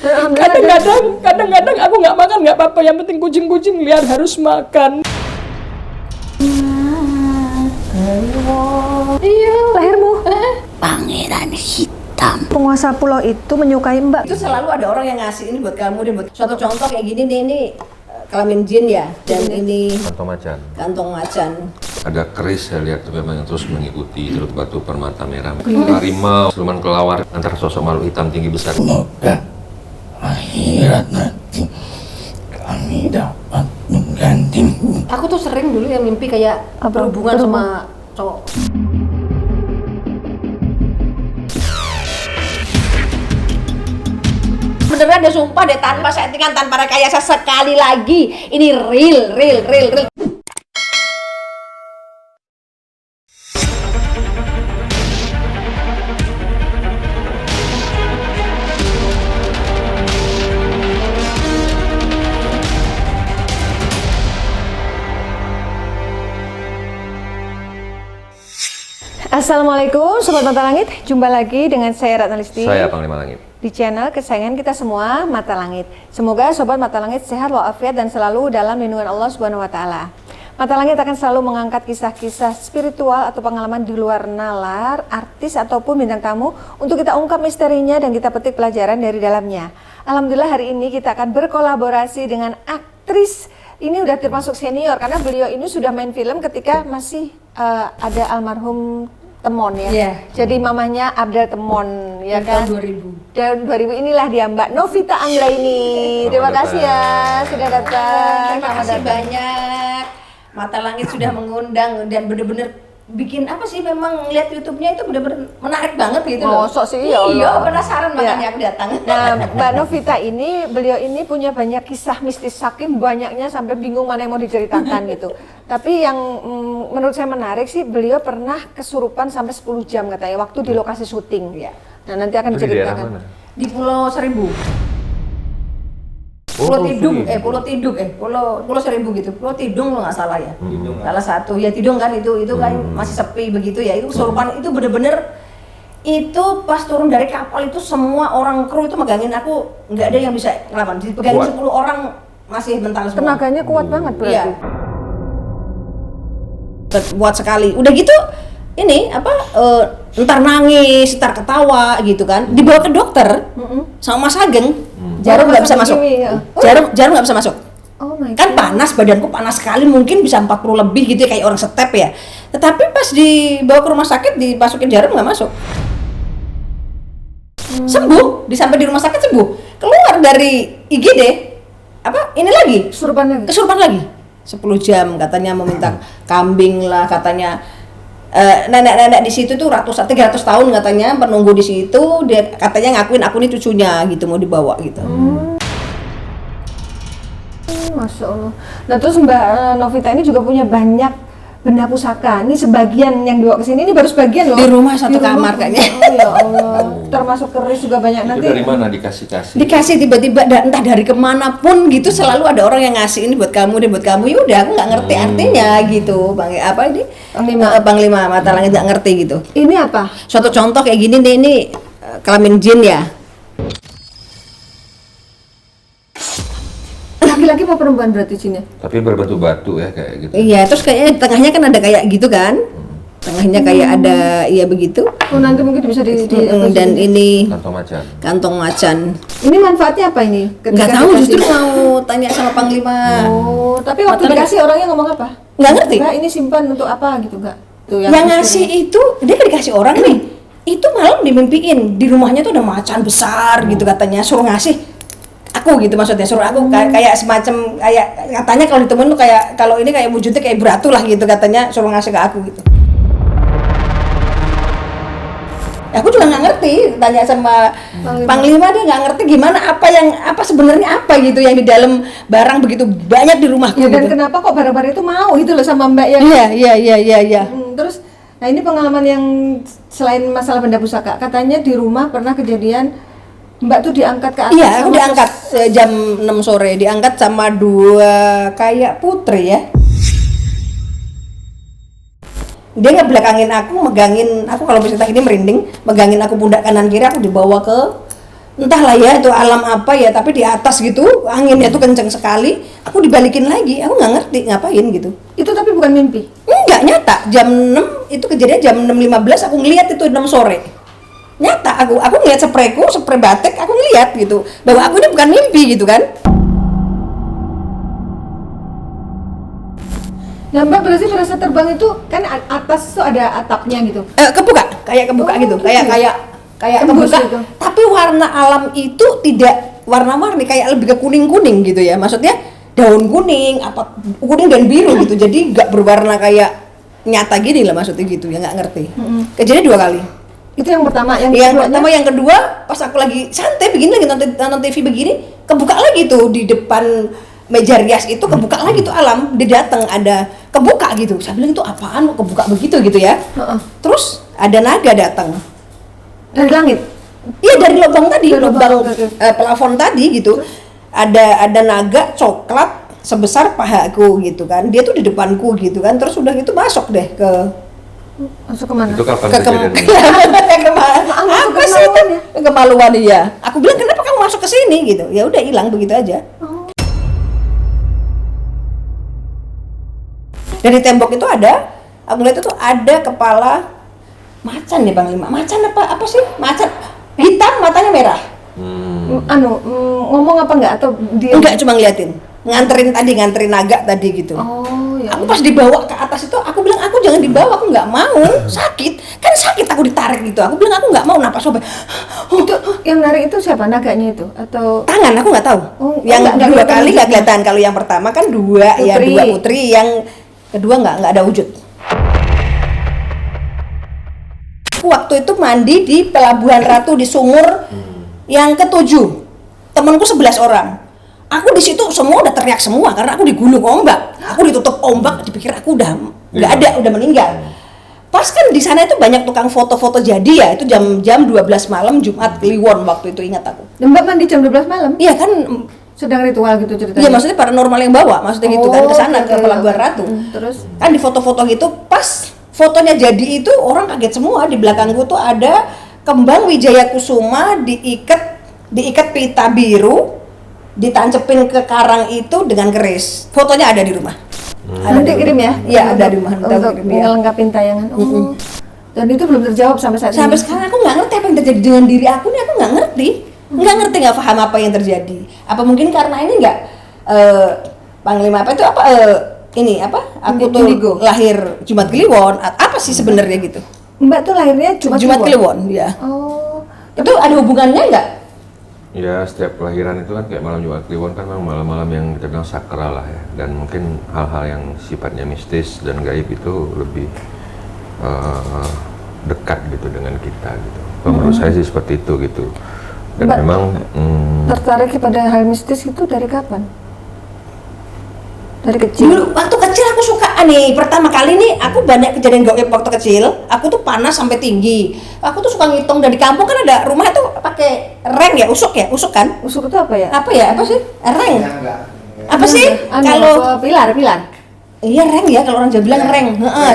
Kadang-kadang aku nggak makan nggak apa-apa, yang penting kucing-kucing liar harus makan. Iya, lahirmu. Pangeran hitam. Penguasa pulau itu menyukai Mbak. Itu selalu ada orang yang ngasih ini buat kamu dan buat suatu contoh kayak gini nih, ini kelamin jin ya, dan ini kantong macan. Ada keris saya lihat memang yang terus mengikuti terus batu permata merah. Harimau, siluman kelawar, antara sosok makhluk hitam tinggi besar. Semoga akhirat nanti kami dapat menggantimu. Aku tuh sering dulu yang mimpi kayak berhubungan sama cowok. Beneran deh, sumpah deh, tanpa settingan, tanpa rekayasa, sekali lagi. Ini real. Assalamualaikum Sobat Mata Langit, jumpa lagi dengan saya Ratna Listi. Saya Panglima Langit. Di channel kesayangan kita semua, Mata Langit. Semoga Sobat Mata Langit sehat walafiat dan selalu dalam lindungan Allah Subhanahu wa Ta'ala. Mata Langit akan selalu mengangkat kisah-kisah spiritual atau pengalaman di luar nalar, artis ataupun bintang tamu untuk kita ungkap misterinya dan kita petik pelajaran dari dalamnya. Alhamdulillah hari ini kita akan berkolaborasi dengan aktris. Ini udah termasuk senior karena beliau ini sudah main film ketika masih ada almarhum Temon ya. Yeah. Jadi mamanya Abdel Temon ya kan. Tahun 2000. Tahun 2000 inilah dia Mbak Novita Anggraini. Terima kasih ya sudah datang. Terima kasih banyak. Mata Langit sudah mengundang dan bener-bener bikin apa sih, memang lihat YouTube-nya itu bener-bener menarik banget gitu loh. Sok sih ya Allah. Iya, penasaran makanya aku datang. Nah, Mbak Novita ini, beliau ini punya banyak kisah mistis, saking banyaknya sampai bingung mana yang mau diceritakan gitu. Tapi yang menurut saya menarik sih, beliau pernah kesurupan sampai 10 jam katanya waktu di lokasi syuting. Ya. Nah, nanti akan diceritakan. Di Pulau Seribu. Pulau Seribu gitu. Pulau Tidung kalau nggak salah ya. Salah satu ya, Tidung kan itu kan masih sepi begitu ya. Itu kesurupan itu bener-bener itu pas turun dari kapal itu semua orang kru itu megangin aku, nggak ada yang bisa ngelawan. Dipegangin 10 orang masih mental semua. Tenaganya kuat banget berarti. Iya. Buat sekali. Udah gitu ini apa entar nangis, entar ketawa gitu kan. Dibawa ke dokter sama Mas Ageng. Jarum nggak bisa masuk. Jarum nggak bisa masuk. Oh my God. Kan panas, badanku panas sekali, mungkin bisa 40 lebih gitu ya, kayak orang step ya. Tetapi pas dibawa ke rumah sakit dimasukin jarum nggak masuk. Sembuh, sampai di rumah sakit sembuh. Keluar dari IGD, apa? Ini lagi kesurupan lagi. 10 jam katanya meminta kambing lah katanya. Nenek-nenek di situ tuh 300 tahun katanya menunggu di situ, dia katanya ngakuin aku ini cucunya gitu, mau dibawa gitu. Masya Allah. Nah terus Mbak Novita ini juga punya banyak benda pusaka. Ini sebagian yang dibawa ke sini, ini baru sebagian loh. Di rumah satu kamar kayaknya. Oh ya Allah. Termasuk keris juga banyak. Nanti Dari mana dikasih? Dikasih tiba-tiba, entah dari kemana pun gitu, selalu ada orang yang ngasih ini buat kamu dan buat kamu. Ya udah, aku nggak ngerti artinya gitu. Bang apa ini? Panglima Mata Langit nggak ngerti gitu. ini apa? Suatu contoh kayak gini nih, ini kelamin jin ya. Laki-laki apa perempuan berarti jinnya? Tapi berbentuk batu ya kayak gitu. Iya, terus kayaknya di tengahnya kan ada kayak gitu kan. Tengahnya kayak ada, iya begitu. Oh nanti mungkin bisa Dan ini Kantong macan. Ini manfaatnya apa ini? nggak tahu, justru mau tanya sama Panglima. Oh, tapi waktu dikasih orangnya ngomong apa? Nggak ngerti. Enggak, ini simpan untuk apa gitu enggak? Tuh, Yang ngasih itu, dia kan dikasih orang nih. Itu malam dimimpiin, di rumahnya tuh ada macan besar gitu katanya, suruh ngasih aku gitu, maksudnya suruh aku kayak semacam kayak katanya kalau ditemuin tuh kayak, kalau ini kayak wujudnya kayak beratu lah gitu katanya, suruh ngasih ke aku gitu. Aku juga nggak ngerti, tanya sama Panglima dia nggak ngerti gimana apa sebenarnya apa gitu yang di dalam barang begitu banyak di rumahku. Ya, dan gitu. kenapa kok barang-barang itu mau gitu loh sama Mbak yang Iya. Terus, nah ini pengalaman yang selain masalah benda pusaka, katanya di rumah pernah kejadian Mbak tuh diangkat ke atas. Iya, aku diangkat jam 6 sore, diangkat sama 2 kayak putri ya. Dia ngebelakangin aku, megangin aku, kalau bisa ini merinding, megangin aku pundak kanan kiri, aku dibawa ke entahlah ya itu alam apa ya, tapi di atas gitu anginnya tuh kenceng sekali, aku dibalikin lagi, aku nggak ngerti ngapain gitu. Itu tapi bukan mimpi. Enggak, nyata. Jam 6 itu kejadian jam 6.15 aku ngeliat itu 6 sore. Nyata aku ngeliat spray batik, aku ngeliat gitu bahwa aku ini bukan mimpi gitu kan. Nah Mbak berarti merasa terbang itu kan atas itu ada atapnya gitu. Kebuka gitu. Kayak Tembus kebuka. gitu. Tapi warna alam itu tidak warna-warni, kayak lebih ke kuning-kuning gitu ya. Maksudnya daun kuning, apa kuning dan biru gitu. Jadi nggak berwarna kayak nyata gini lah maksudnya gitu ya, nggak ngerti. Kejadian 2 kali. Itu yang pertama, Yang kedua pas aku lagi santai begini lagi nonton TV begini, kebuka lagi tuh di depan meja rias itu, kebuka lagi tuh alam, dia datang ada kebuka gitu. Saya bilang itu apaan kok kebuka begitu gitu ya. Terus ada naga datang dari langit. Iya dari lubang tadi, Dari lubang, plafon tadi gitu. Ada naga coklat sebesar pahaku gitu kan. Dia tuh di depanku gitu kan. Terus udah gitu masuk deh ke Masuk kemana? Itu kapan ke kejadiannya? apa sih itu kemaluan ya. Aku bilang kenapa kamu masuk ke sini gitu. Ya udah hilang begitu aja. Dari tembok itu ada, aku lihat itu ada kepala macan nih Bang Lima. Macan apa sih? Macan hitam, matanya merah. Ngomong apa enggak atau dia? Enggak, cuma ngeliatin. Nganterin naga tadi gitu. Oh ya. Aku pas dibawa ke atas itu, aku bilang aku jangan dibawa, aku nggak mau, sakit. Kan sakit aku ditarik gitu. Aku bilang aku nggak mau, napas sampai. Itu yang narik itu siapa? Naganya itu atau Tangan aku nggak tahu. Yang enggak 2 kali nggak kelihatan. Kalau yang pertama kan 2 ya, 2 putri. Yang kedua nggak ada wujud. Aku waktu itu mandi di Pelabuhan Ratu di Sumur yang ke-7. Temanku 11 orang. Aku di situ semua udah teriak semua karena aku digulung ombak. Aku ditutup ombak, dipikir aku udah nggak ada, udah meninggal. Pas kan di sana itu banyak tukang foto-foto jadi ya, itu jam 12 malam Jumat Kliwon waktu itu, ingat aku. Mbak mandi jam 12 malam? Iya kan, Sedang ritual gitu ceritanya. iya maksudnya paranormal yang bawa, maksudnya gitu kan ke sana oke, ke Pelabuhan oke. Ratu. Terus Kan di foto-foto gitu, pas fotonya jadi itu orang kaget semua. Di belakangku tuh ada kembang Wijaya Kusuma diikat pita biru, ditancepin ke karang itu dengan keris. Fotonya ada di rumah. nanti kirim ya? Iya, ada di rumah. Nanti aku Untuk kirim, ya. melengkapin tayangan. Dan itu belum terjawab sampai saat Sampai ini. sekarang aku nggak ngerti apa yang terjadi dengan diri aku nih, aku nggak ngerti, nggak paham apa yang terjadi. Apa mungkin karena ini nggak Panglima apa itu apa ini apa? Aku tuh Indigo. lahir Jumat Kliwon, apa sih sebenarnya gitu? Mbak tuh lahirnya Jumat Kliwon, ya. Oh, Itu ada hubungannya nggak? Ya, setiap kelahiran itu kan kayak malam Jumat Kliwon kan memang malam-malam yang kita bilang sakral lah ya. Dan mungkin hal-hal yang sifatnya mistis dan gaib itu lebih dekat gitu dengan kita gitu. Kalau menurut saya sih seperti itu gitu. Dan Mbak, memang tertarik pada hal mistis itu dari kapan? Dari kecil? Dulu waktu kecil aku suka nih, pertama kali nih aku banyak kejadian gaib waktu kecil. Aku tuh panas sampai tinggi. Aku tuh suka ngitung dari kampung kan ada rumah itu pakai reng ya, usuk kan? Usuk itu apa ya? Apa sih? Reng. Apa sih? Kalau pilar. Iya reng ya, kalau orang Jawa bilang reng. Heeh.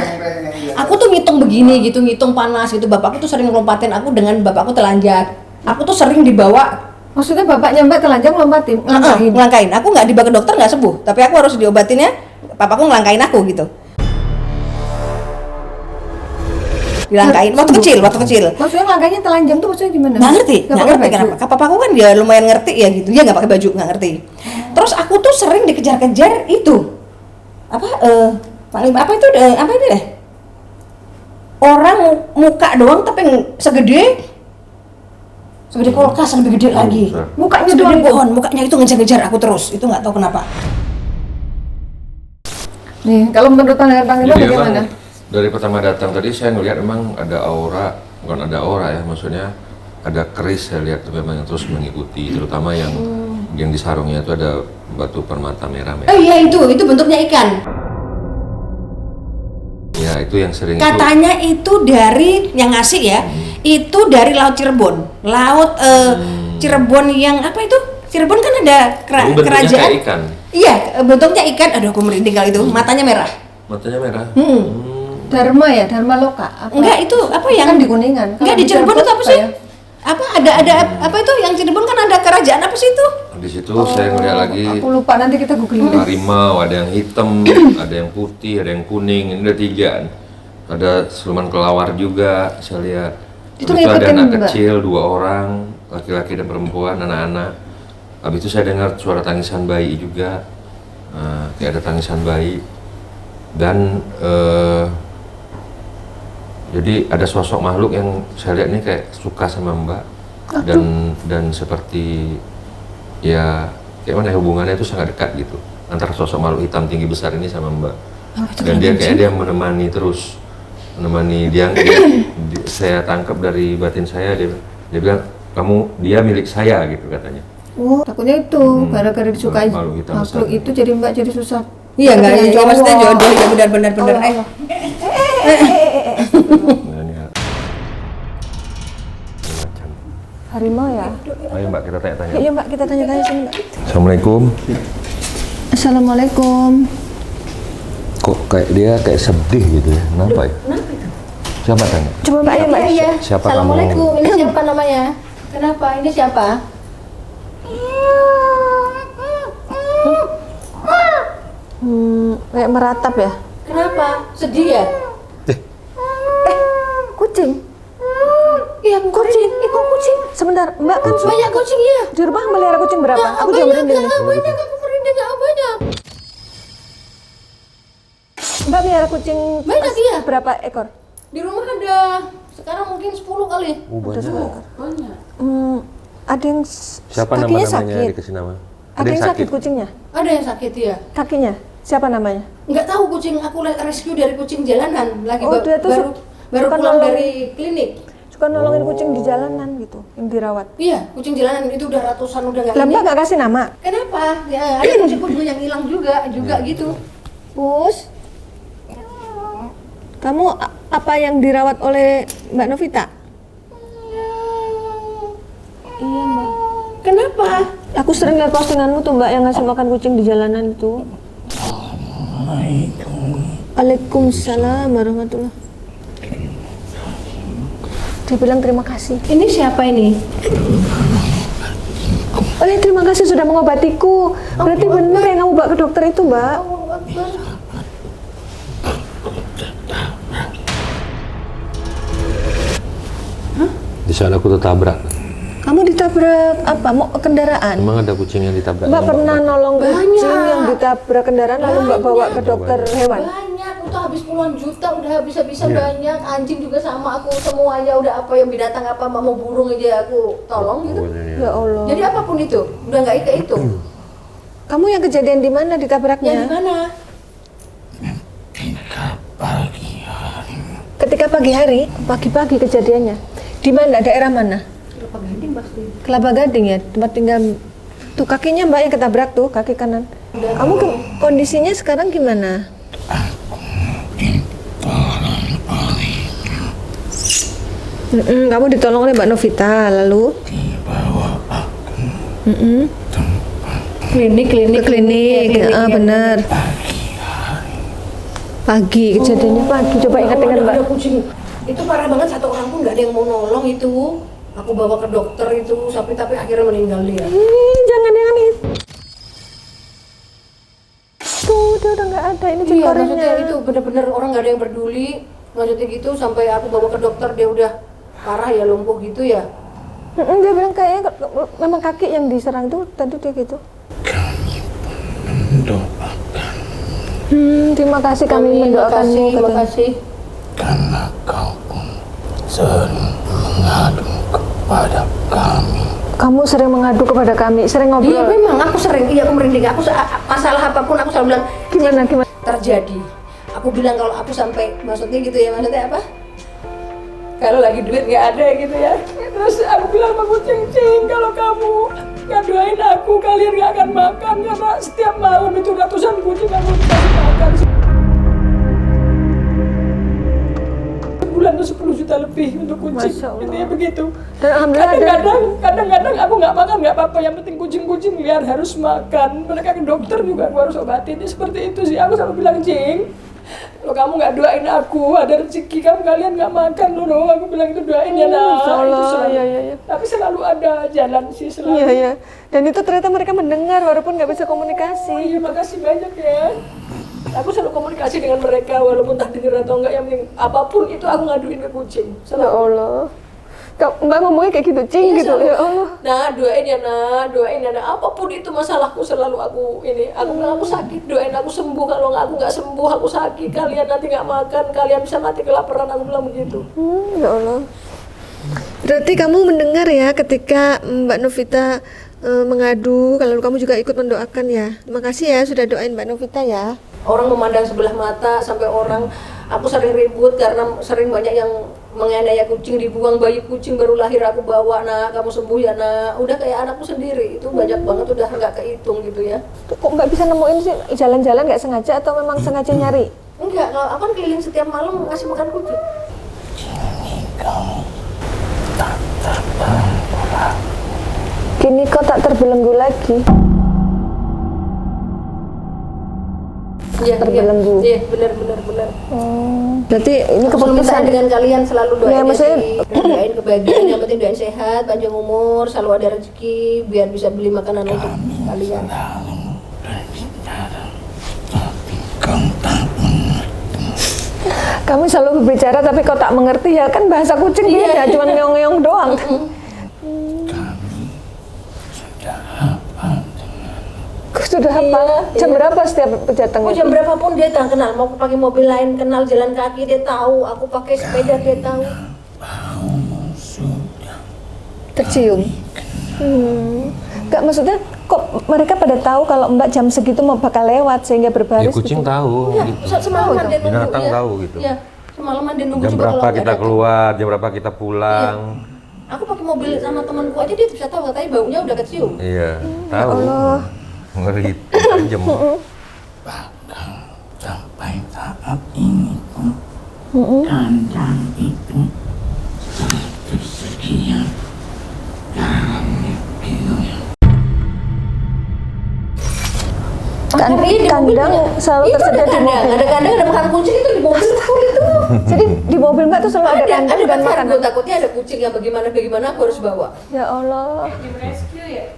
Aku tuh ngitung begini gitu, ngitung panas gitu. Bapakku tuh sering ngelompatin aku dengan bapakku telanjang. Aku tuh sering dibawa Maksudnya bapaknya Mbak telanjang lompatin, ngelangkahin. ngelangkain. Aku nggak dibawa ke dokter nggak sembuh, tapi aku harus diobatinnya. Papaku ngelangkain aku gitu. Dilangkain waktu kecil. Maksudnya ngelangkainnya telanjang tuh maksudnya gimana? Nggak ngerti pakai kenapa. baju. Papaku kan dia lumayan ngerti ya gitu. Dia nggak pakai baju, nggak ngerti. Terus aku tuh sering dikejar-kejar itu. Paling apa itu apa itu deh? Orang muka doang tapi segede kulkas, lebih gede lagi. Mukanya Segede doang. pohon, mukanya itu ngejar-ngejar aku terus. Itu nggak tahu kenapa. Nih, kalau menurut pandangan Panglima jadi bagaimana? emang dari pertama datang tadi saya ngelihat memang ada aura, bukan ada aura ya, maksudnya ada keris saya lihat tuh memang yang terus mengikuti, terutama yang di sarungnya itu ada batu permata merah. Oh iya itu bentuknya ikan. Ya itu yang sering Katanya itu dari yang ngasih ya, itu dari Laut Cirebon. Cirebon yang apa itu? Cirebon kan ada bentuknya kerajaan. kayak ikan. Iya, bentuknya ikan. Aduh, aku merinding kalau itu. Matanya merah. Matanya merah. Dharma ya, Dharma Loka. Apa? Enggak, itu apa yang Kan di Kuningan. Enggak, Kalau di Cirebon itu apa sih? ya? Ada apa itu yang Cirebon kan ada kerajaan apa sih itu? Di situ saya ngeliat lagi Aku lupa, nanti kita googling. harimau, ada yang hitam, ada yang putih, ada yang kuning, ini ada 3 kan. Ada siluman kelawar juga saya lihat. Itu Habis itu ada ngikutin, anak Mbak? kecil 2 orang, laki-laki dan perempuan, anak-anak. Habis itu saya dengar suara tangisan bayi juga. Kayak ada tangisan bayi. Dan jadi ada sosok makhluk yang saya lihat ini kayak suka sama Mbak. Dan seperti ya kayak mana hubungannya itu sangat dekat gitu antara sosok makhluk hitam tinggi besar ini sama Mbak. Dan dia kayak dia menemani terus, menemani dia saya tangkap dari batin saya, dia bilang dia milik saya gitu katanya. Oh, takutnya itu gara-gara disukai Makhluk hitam makhluk besar. itu jadi Mbak jadi susah. Iya enggak, Ketemu ya maksudnya cowok. jodoh ya benar-benar Allah, Allah. Nah, ini macam. Harimau ya? Ayo Mbak kita tanya-tanya. Iya Mbak, kita tanya-tanya sini Mbak. Assalamualaikum. Assalamualaikum. Kok kayak dia kayak sedih gitu ya? Kenapa ya? Siapa tanya? Coba Mbak, ayo Mbak. Iya. Siapa Assalamualaikum. Ini siapa namanya? Kenapa? Ini siapa? Kayak meratap ya? Kenapa? Sedih ya? Kucing. Iya, kucing. Kok kucing? Sebentar, Mbak kan Banyak kucing ya? di rumah melihara kucing berapa? Aku juga merinding nih. Banyak, aku merinding banyak. Mbak melihara kucing Banyak, iya. berapa ekor? Di rumah ada sekarang mungkin 10 kali. Banyak. Ada yang Siapa kakinya namanya sakit. dikasih nama? Ada yang sakit kucingnya? Ada yang sakit ya? Kakinya? Siapa namanya? Nggak tahu kucing, aku rescue dari kucing jalanan lagi Oh, dia tuh baru suka pulang nolong. dari klinik. Suka nolongin kucing di jalanan gitu, yang dirawat. Iya, kucing jalanan itu udah ratusan udah nggak Lah ini. Mbak nggak kasih nama? Kenapa? Ya, ada kucing juga yang hilang juga gitu. Pus, kamu apa yang dirawat oleh Mbak Novita? Iya Mbak. Kenapa? Aku sering lihat postinganmu tuh Mbak yang ngasih makan kucing di jalanan itu. Waalaikumsalam warahmatullah. Dia bilang terima kasih. Ini siapa ini? Oh ya terima kasih sudah mengobatiku. Berarti benar yang kamu bawa ke dokter itu Mbak. Di saat aku tertabrak. Kamu ditabrak apa? Mau kendaraan? Emang ada kucing yang ditabrak? Mbak pernah nolong kucing yang ditabrak kendaraan lalu Mbak bawa ke dokter hewan? Banyak, itu habis puluhan juta, udah bisa-bisa banyak. Anjing juga sama, aku semuanya udah apa yang binatang apa mau burung aja aku tolong gitu. Ya Allah. Jadi apapun itu, udah nggak itu. Kamu yang kejadian di mana Yang di ditabraknya? mana? Ketika pagi hari, pagi-pagi kejadiannya. Di mana? Daerah mana? Kelapa Gading pasti. Kelapa Gading ya, tempat tinggal. Tuh kakinya Mbak yang ketabrak tuh, kaki kanan. Kamu kondisinya sekarang gimana? Kamu ditolong oleh Mbak Novita, lalu? Klinik. Ke klinik, bener. Pagi, kejadiannya pagi. Coba ingat dengan Mbak. Ada kucing. Itu parah banget, satu orang pun nggak ada yang mau nolong itu. Aku bawa ke dokter itu, tapi akhirnya meninggal dia. Jangan itu. Tuh, dia udah nggak ada. Ini Iya, cikornya. maksudnya itu bener-bener orang nggak ada yang peduli. Maksudnya gitu, sampai aku bawa ke dokter dia udah parah ya, lumpuh gitu ya. Dia bilang kayaknya memang kaki yang diserang tuh tadi dia gitu. Terima kasih kami mendoakanmu. Terima kasih. Karena kau pun sering mengadu kepada kami. Kamu sering mengadu kepada kami, sering Iya ngobrol. memang aku sering, aku merinding. Aku masalah apapun aku selalu bilang Gimana? terjadi. Aku bilang kalau aku sampai, maksudnya gitu ya, maksudnya apa? Kalau lagi duit nggak ada gitu ya. Terus aku bilang sama kucing, Cing, kalau kamu nggak doain aku, kalian nggak akan makan. Karena setiap malam itu ratusan kucing aku dikasih makan. Sebulan tuh 10 juta lebih untuk kucing. Masya Allah. Intinya begitu. Dan alhamdulillah ada. Kadang-kadang aku nggak makan nggak apa-apa. Yang penting kucing-kucing liar harus makan. Mereka ke dokter juga aku harus obatin. Seperti itu sih. Aku selalu bilang, Cing, Kalau kamu nggak doain aku, ada rezeki kamu kalian nggak makan loh. Aku bilang itu doain ya nak. Insya Allah, Itu selalu. iya. Tapi selalu ada jalan sih selalu. Iya. Dan itu ternyata mereka mendengar walaupun nggak bisa Oh, komunikasi. iya, makasih banyak ya. Aku selalu komunikasi dengan mereka walaupun tak dengar atau enggak, yang penting apapun itu aku ngaduin ke kucing. Ya Selalu. Allah. Mbak ngomongnya kayak gitu, Cing Iya, gitu. selalu. Ya Allah. Nah, doain ya nak, doain ya nak. Apapun itu masalahku selalu aku ini. Aku bilang aku sakit, doain aku sembuh. Kalau aku nggak sembuh, aku sakit. Kalian nanti nggak makan, kalian bisa mati kelaparan. Aku bilang begitu. Ya Allah. Berarti kamu mendengar ya ketika Mbak Novita mengadu, kalau kamu juga ikut mendoakan ya. Terima kasih ya sudah doain Mbak Novita ya. Orang memandang sebelah mata sampai orang, aku sering ribut karena sering banyak yang menganiaya kucing, dibuang bayi kucing baru lahir aku bawa, nak kamu sembuh ya nak, udah kayak anakku sendiri. Itu banyak banget, udah nggak kehitung gitu ya. Kok Mbak bisa nemuin sih jalan-jalan nggak sengaja atau memang sengaja nyari? Enggak, kalau aku kan keliling setiap malam ngasih makan kucing. Kini kau tak terbelenggu lagi. Iya, Terbelenggu. iya, benar. Berarti ini Aku selalu minta keputusan. dengan kalian, selalu doain Ya, maksudnya doain kebahagiaan, yang penting doain sehat, panjang umur, selalu ada rezeki, biar bisa beli makanan untuk kalian. Kami selalu berbicara tapi kau tak mengerti ya, kan bahasa kucing beda, cuma ngeong-ngeong doang. Sudah apa? Jam berapa setiap datang Mau itu? jam berapapun dia tak kenal, mau pakai mobil lain kenal, jalan kaki dia tahu, aku pakai sepeda dia tahu. Tercium. Enggak, maksudnya kok mereka pada tahu kalau Mbak jam segitu mau bakal lewat sehingga Ya berbaris kucing gitu. tahu Iya, gitu. semalaman dia nunggu Binatang ya. tahu gitu. Iya, semalaman dia nunggu Jam coba berapa kalau nggak kita datang. keluar, jam berapa kita pulang. Aku pakai mobil sama temanku aja dia bisa tahu, katanya baunya udah kecium. Iya, tahu. Ngeri tajam. Bahkan sampai saat ini pun kandang itu sekian dalamnya videonya. Kandang selalu Itu tersedia di kandang, mobil. ada kandang, ada makan kucing itu di mobil full itu. Jadi di mobil Mbak tuh selalu ada kandang dan ada makanan. gue takutnya ada kucing yang bagaimana aku harus bawa. Ya Allah.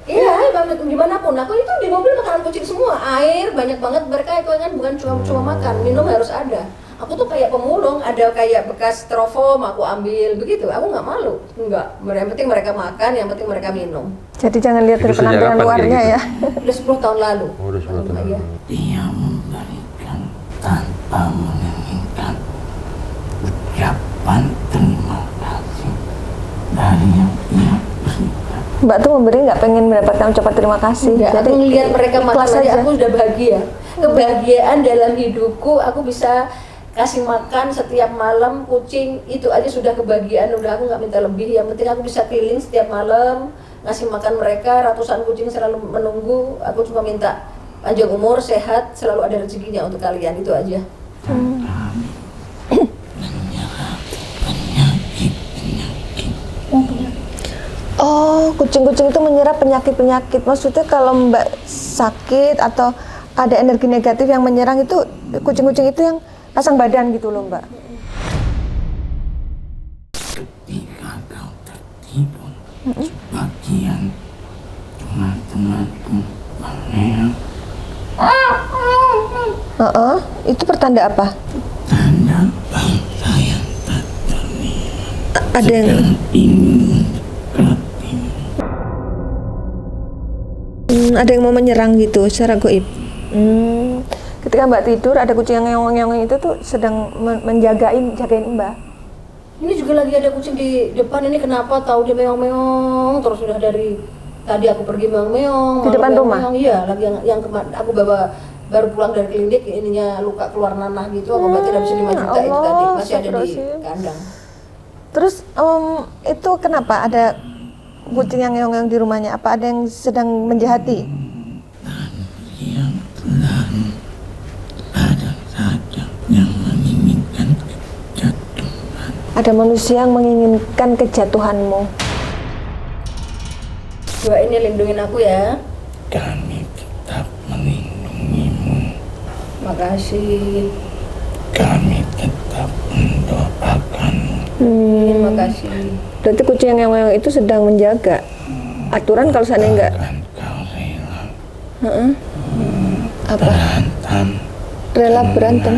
Iya, dimanapun. Aku itu di mobil makanan kucing semua, air banyak banget, mereka itu kan bukan cuma makan, minum harus ada. Aku tuh kayak pemulung, ada kayak bekas styrofoam aku ambil begitu. Aku nggak malu, enggak. Yang penting mereka makan, yang penting mereka minum. Jadi jangan lihat Itu dari sejak penampilan kapan luarnya kayak ya. Udah 10 tahun lalu. Oh, udah 10 tahun Iya. lalu. Dia memberikan tanpa menginginkan ucapan terima kasih dari yang ia berikan. Mbak tuh memberi nggak pengen mendapatkan ucapan terima kasih. Enggak, aku ngelihat mereka makan ikhlas aja aja. aku sudah bahagia. Kebahagiaan dalam hidupku, aku bisa kasih makan setiap malam kucing, itu aja sudah kebahagiaan. Udah aku nggak minta lebih, yang penting aku bisa keliling setiap malam ngasih makan mereka. Ratusan kucing selalu menunggu, aku cuma minta panjang umur, sehat, selalu ada rezekinya untuk kalian, itu aja. Oh, kucing-kucing itu menyerap penyakit-penyakit. Maksudnya kalau Mbak sakit atau ada energi negatif yang menyerang itu, kucing-kucing itu yang pasang badan gitu loh, Mbak. Ketika kau tertidur, sebagian teman-temanku mengeong Itu pertanda apa? tanda bangsa yang tak terlihat Ada yang ingin mendekatimu. ada yang mau menyerang gitu secara goib. Ketika Mbak tidur ada kucing yang ngeong-ngeong itu tuh sedang jagain Mbak. Ini juga lagi ada kucing di depan, ini kenapa tahu dia meong-meong terus, sudah dari tadi aku pergi meong-meong. Di depan rumah? Iya, lagi yang kemarin aku baru pulang dari klinik, ininya luka keluar nanah gitu, aku berarti habis 5 juta itu Allah, tadi masih ada di astagfirullahaladzim. kandang. Terus itu kenapa ada kucing yang ngeong-ngeong di rumahnya? Apa ada yang sedang menjahati? Yang terlalu ada saja yang menginginkan kejatuhan. Ada manusia yang menginginkan kejatuhanmu. Doain ya, lindungin aku ya. Kami tetap melindungimu. Makasih. kami tetap mendoakan. Terima kasih. Berarti kucing yang memang itu sedang menjaga aturan kalau seandainya enggak Bahkan kau rela apa berantem rela berantem.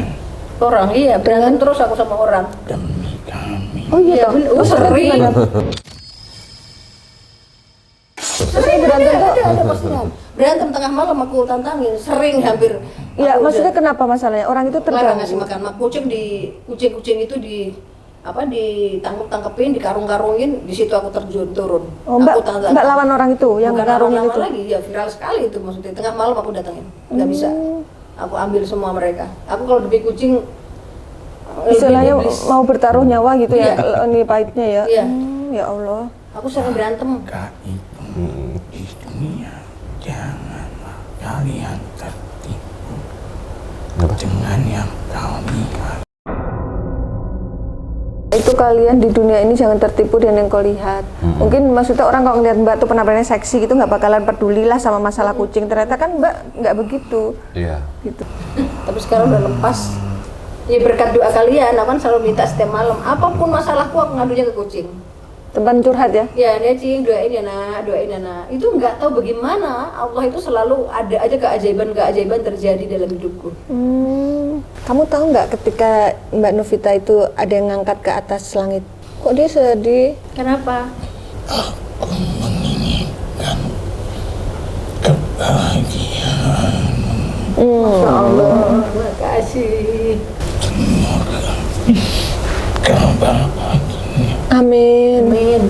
Orang iya berantem terus aku sama orang. demi kami. Oh iya toh. Oh, sering. Sering berantem tuh. Ada maksudnya. Berantem tengah malam aku tantangin, sering hampir. Iya, Aku maksudnya udah kenapa masalahnya? Orang itu larang ngasih terganggu. makan. Kucing itu ditangkepin, dikarung-karungin, di situ aku turun. Oh, Mbak, Aku tantang. Mbak lawan orang itu yang Bukan ngarungin lawan-lawan itu. lagi, ya viral sekali itu maksudnya. Tengah malam aku datangin, nggak bisa. Aku ambil semua mereka. Aku kalau demi kucing Istilahnya lebih iblis. mau bertaruh nyawa gitu ya Iya. kalau ini pahitnya ya. Iya. Ya Allah. Aku sering berantem. Maka itu di dunia janganlah kalian tertipu dengan yang kau lihat. Itu kalian di dunia ini jangan tertipu dengan yang kau lihat. Mungkin maksudnya orang kalau ngeliat Mbak tuh penampilannya seksi gitu nggak bakalan peduli lah sama masalah kucing. Ternyata kan Mbak nggak begitu. Iya. Gitu. Tapi sekarang udah lepas. Ya berkat doa kalian, aku kan selalu minta setiap malam. Apapun masalahku aku ngadunya ke kucing. Tempat curhat ya. Ya dia cing doain ya nak, doain ya nak. Itu nggak tahu bagaimana Allah itu selalu ada aja keajaiban terjadi dalam hidupku. Kamu tahu nggak ketika Mbak Novita itu ada yang ngangkat ke atas langit? Kok dia sedih? Kenapa? Aku menginginkan kebahagiaan. Masya Allah, makasih. Kau bahagia. Amin. Amin.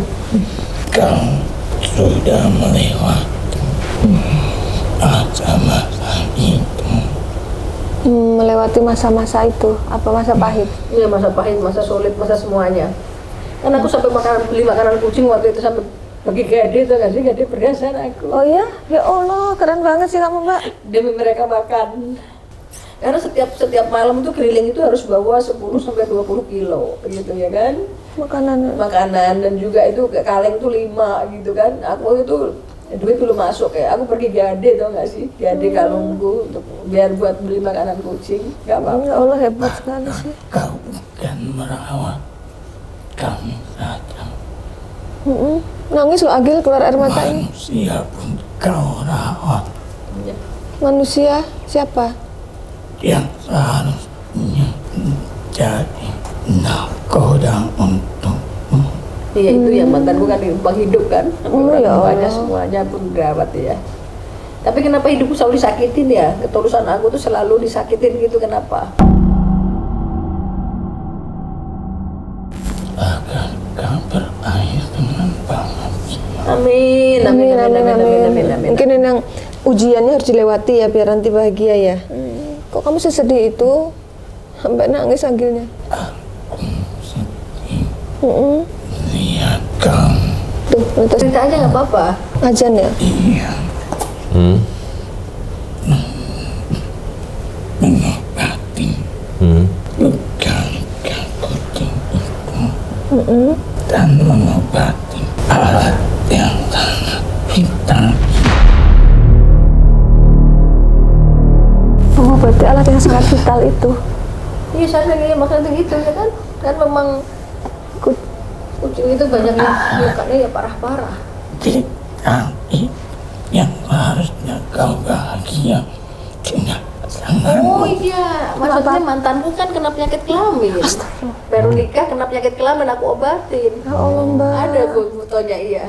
Kau sudah melewati masa-masa itu. Melewati masa-masa itu. Apa masa pahit? Iya masa pahit, masa sulit, masa semuanya. Kan aku sampai beli makanan kucing waktu itu sampai bagi gade tuh kasih gade perhiasan aku. Oh ya? Ya Allah, keren banget sih kamu Mbak. Demi mereka makan. Karena setiap malam tuh keliling itu harus bawa 10 sampai 20 kilo gitu ya kan. Makanan dan juga itu kaleng tuh 5 gitu kan. Aku itu duit belum masuk ya. Aku pergi gade tau gak sih? Gade kalungku untuk biar buat beli makanan kucing. Gak apa-apa. Ya Allah hebat sekali sih. Kau bukan merawat kami saja. Nangis lo Agil keluar air mata ini. Manusia pun kau rawat. Manusia siapa? Yang seharusnya menjadi nakoda untukmu. Iya itu yang mantanku kan diumpang hidup kan. Ya Semuanya Allah. semuanya pun gawat ya. Tapi kenapa hidupku selalu disakitin ya? Ketulusan aku tuh selalu disakitin gitu kenapa? Agar kau berakhir dengan bahagia. Amin, amin, amin, amin, amin, amin, amin. Mungkin ini yang ujiannya harus dilewati ya biar nanti bahagia ya. Kok kamu sesedih itu? Sampai nangis Agilnya. Aku sedih lihat kamu. Tuh, lantas Cerita aja nggak apa-apa. ajan ya. Iya, mengobati luka-luka kucing itu dan mengobati alat yang sangat vital. Mengobati alat yang sangat vital itu. Iya saya maksudnya gitu ya kan. Kan memang kucing itu banyak yang lukanya ya parah-parah. Kita yang harusnya kau bahagia dengan sangat. Oh iya, maksudnya mantanku kan kena penyakit kelamin. Baru nikah kena penyakit kelamin aku obatin. Ya Allah Mbak. Ada fotonya iya.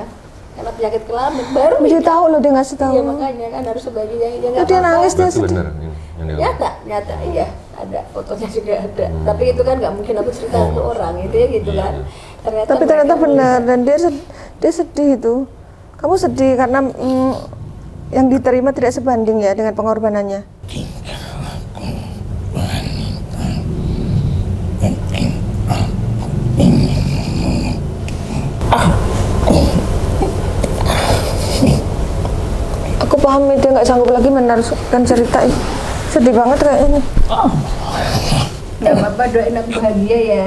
Kena penyakit kelamin baru Dia nikah. tahu loh dia ngasih tahu. Iya makanya kan harus sebagiannya dia Oh, nggak dia apa-apa. nangis dia Berarti sedih. benar yang dia Nyata iya ada fotonya juga ada. Tapi itu kan nggak mungkin aku cerita ke orang itu ya gitu kan. Tapi ternyata mereka benar dan dia sedih itu. Kamu sedih karena yang diterima tidak sebanding ya dengan pengorbanannya. Tinggal aku wanita, mungkin aku ingin memeluk. Aku paham dia nggak sanggup lagi meneruskan cerita ini. Sedih banget kayaknya. Nggak apa-apa doain aku bahagia ya.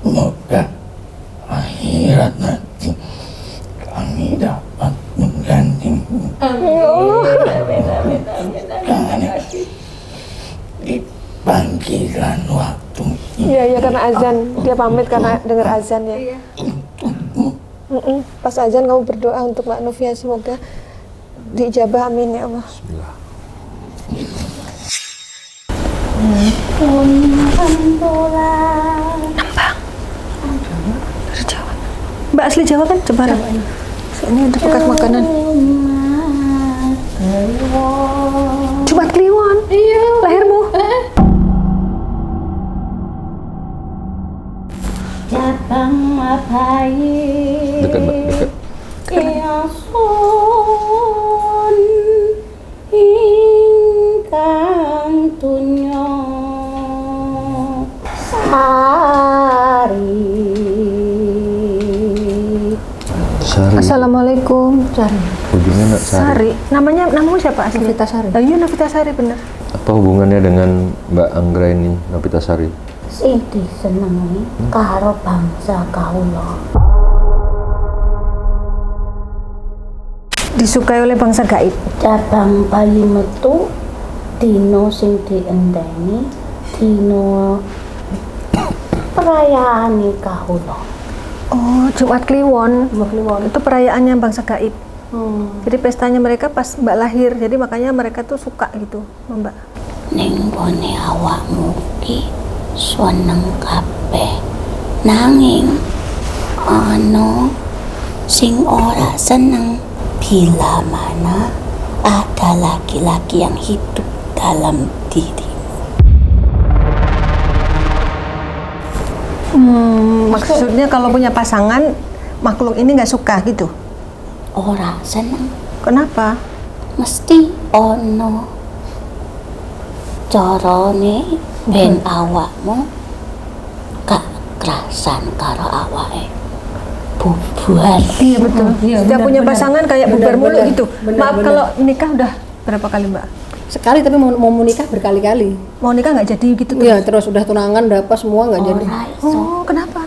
Semoga akhirat nanti kami dapat menggantimu Amin. Amin. Amin. Amin. Amin. dengan dipanggil Iya karena azan. Dia pamit karena dengar azan ya. Iya. Pas azan kamu berdoa untuk Mbak Novia, semoga diijabah, amin ya Allah. Bismillah. Dari Jawa. Mbak asli Jawa kan? Jepara. Ini ada bekas makanan. Jumat Kliwon. Iya. Lahirmu. Cabang mapai Dekat, Mbak, dekat. Iasun ingkang tunyo sari. Sari. Assalamualaikum. Sari. Ujungnya nak Sari. Namamu siapa asli? Novita Sari. Iya Novita Sari bener. Apa hubungannya dengan Mbak Anggra ini, Novita Sari? Sing disenengi karo bangsa kawula. Disukai oleh bangsa gaib. Cabang bayi metu dino sing diendeni dino perayaan kawula. Oh, Jumat Kliwon. Itu perayaannya bangsa gaib. Jadi pestanya mereka pas Mbak lahir. Jadi makanya mereka tuh suka gitu, Mbak. Ning bone awakmu ki seneng kabeh. Nanging ana sing ora seneng bila mana ada laki-laki yang hidup dalam dirimu. Maksudnya kalau punya pasangan, makhluk ini nggak suka gitu. Ora seneng, Kenapa? mesti ono carane ben awakmu gak kerasan karo awake. Bubar. Iya betul. Setiap punya pasangan kayak bubar mulu Benar, gitu. benar, Maaf benar. kalau nikah udah berapa kali Mbak? Sekali tapi mau menikah berkali-kali. Mau nikah nggak jadi gitu tuh? Iya, terus udah tunangan, udah apa semua nggak jadi. Ora iso. Oh kenapa?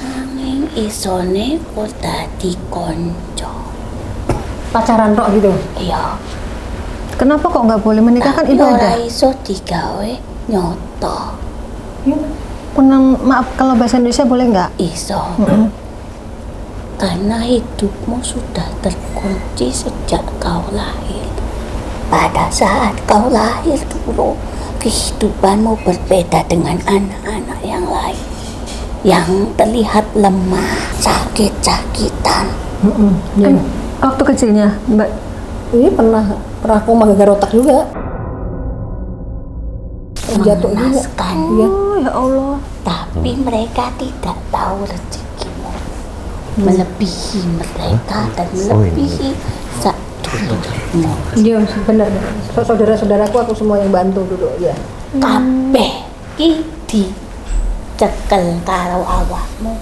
Nanging isone kok dadi konco. Pacaran tok gitu. Iya. Kenapa kok nggak boleh menikah kan Tapi ora ibadah? iso digawe nyoto. Maaf kalau bahasa Indonesia boleh nggak? Iso. Karena hidupmu sudah terkunci sejak kau lahir. Pada saat kau lahir dulu, kehidupanmu berbeda dengan anak-anak yang lain yang terlihat lemah, sakit-sakitan. Iya. Waktu kecilnya Mbak. Ini pernah koma gagal otak juga. Jatuh juga. Mengenaskan. Iya. Oh ya Allah. Tapi mereka tidak tahu rezekimu melebihi mereka dan melebihi sadulurmu. Iya, benar. Saudara-saudaraku aku semua yang bantu dulu, ya. Kabeh iki dicekel karo awakmu,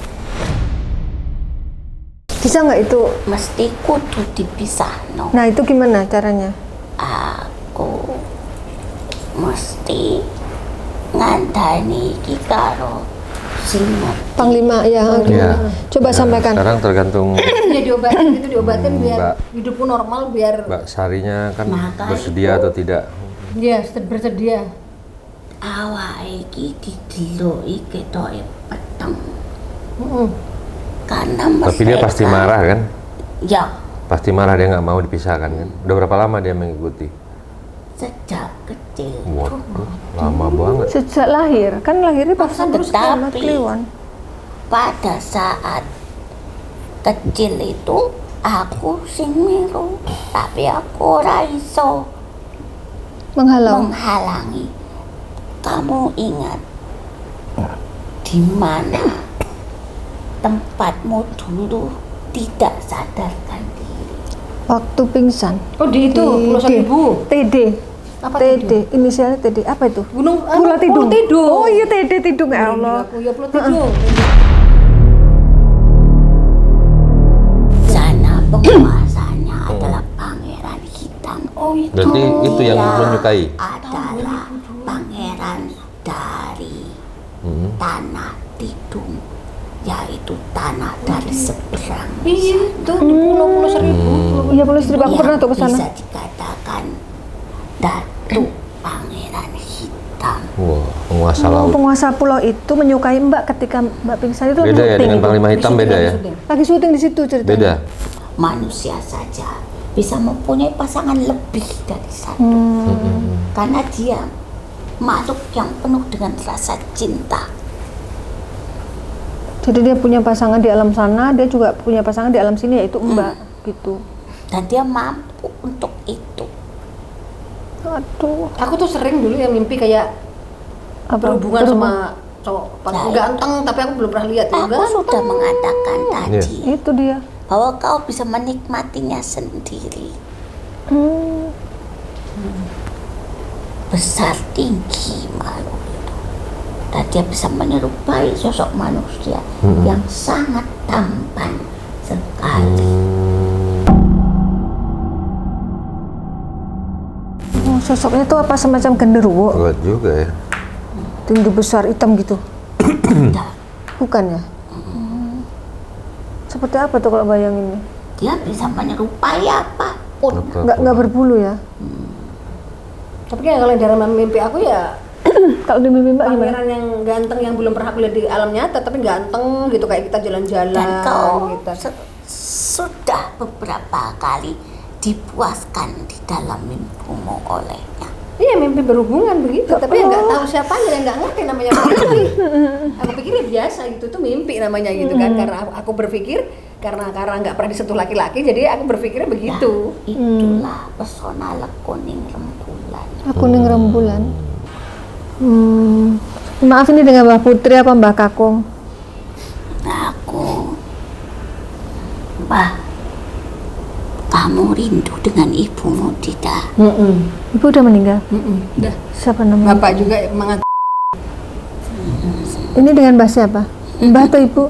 Bisa nggak itu? mesti kudu dipisahno. Nah itu gimana caranya? Aku mesti ngandani iki karo sing Panglima ya. Iya. Coba sampaikan. Sekarang tergantung Ya diobatin gitu, diobatin biar Mbak. hidupku normal, biar Mbak Sarinya kan Maka bersedia atau tidak. dia bersedia. awake iki dideloki ketoke peteng. Heeh. Karena Tapi dia pasti mereka- marah kan? Ya, Pasti marah, dia nggak mau dipisahkan kan? Udah berapa lama dia mengikuti? sejak kecil. Waduh, lama banget. Sejak lahir, kan lahirnya pas terus Jumat Tetapi Kliwon. pada saat kecil itu aku sing miru, tapi aku ora iso Menghalau. menghalangi. Kamu ingat di mana tempatmu dulu tidak sadarkan diri? Waktu pingsan. Oh di itu Pulau Seribu. TD. Apa TD, inisialnya TD. Apa itu? Gunung Pulau Tidung. Pulau Tidung. Oh iya TD Tidung ya Allah. Aku ya Pulau Tidung. Sana penguasanya adalah Pangeran Hitam. Oh itu Berarti itu yang menyukai. adalah pangeran dari tanah Tidung, yaitu tanah dari seberang. Iya, itu di Pulau Seribu. Iya Pulau Seribu, aku Yang pernah tuh ke sana. bisa dikatakan Datuk Pangeran Hitam. hitam. Wah, penguasa laut. Penguasa pulau itu menyukai Mbak ketika Mbak pingsan itu Beda ya syuting dengan itu. Panglima Hitam, beda ya? Lagi syuting di situ ceritanya. Beda. Manusia saja bisa mempunyai pasangan lebih dari satu. Karena dia makhluk yang penuh dengan rasa cinta. Jadi dia punya pasangan di alam sana, dia juga punya pasangan di alam sini, yaitu Mbak gitu. Dan dia mampu untuk itu. Aduh, Aku tuh sering dulu yang mimpi kayak berhubungan sama cowok paling ganteng, tapi aku belum pernah lihat. Aku sudah mengatakan tadi itu dia. bahwa kau bisa menikmatinya sendiri. Besar tinggi makhluk itu. Dan dia bisa menyerupai sosok manusia yang sangat tampan sekali. Oh, sosoknya itu apa, semacam genderuwo, Kuat juga ya. tinggi besar hitam gitu? Tidak. Bukan ya? Seperti apa tuh kalau bayanginnya? Dia bisa menyerupai apapun. Nggak berbulu ya? Tapi kan kalau dalam mimpi aku ya Kalau di mimpi Mbak gimana? pangeran yang ganteng yang belum pernah aku lihat di alam nyata, tapi ganteng gitu, kayak kita jalan-jalan Dan kau gitu. sudah beberapa kali dipuaskan di dalam mimpimu olehnya. Iya, mimpi berhubungan begitu, tapi ya nggak tahu siapanya, yang nggak ngerti namanya mimpi. Aku pikir ya biasa gitu, tuh mimpi namanya gitu kan, karena aku berpikir karena nggak pernah disentuh laki-laki, jadi aku berpikirnya begitu. Itulah pesona lekuning rembulan. Kuning rembulan. Maaf, ini dengan Mbak Putri apa Mbak Kakung? Aku, Mbah, kamu rindu dengan ibumu tidak? Ibu udah meninggal? Udah, Siapa namanya? bapak juga mengatakan Ini dengan Mbak siapa? Mbah atau Ibu?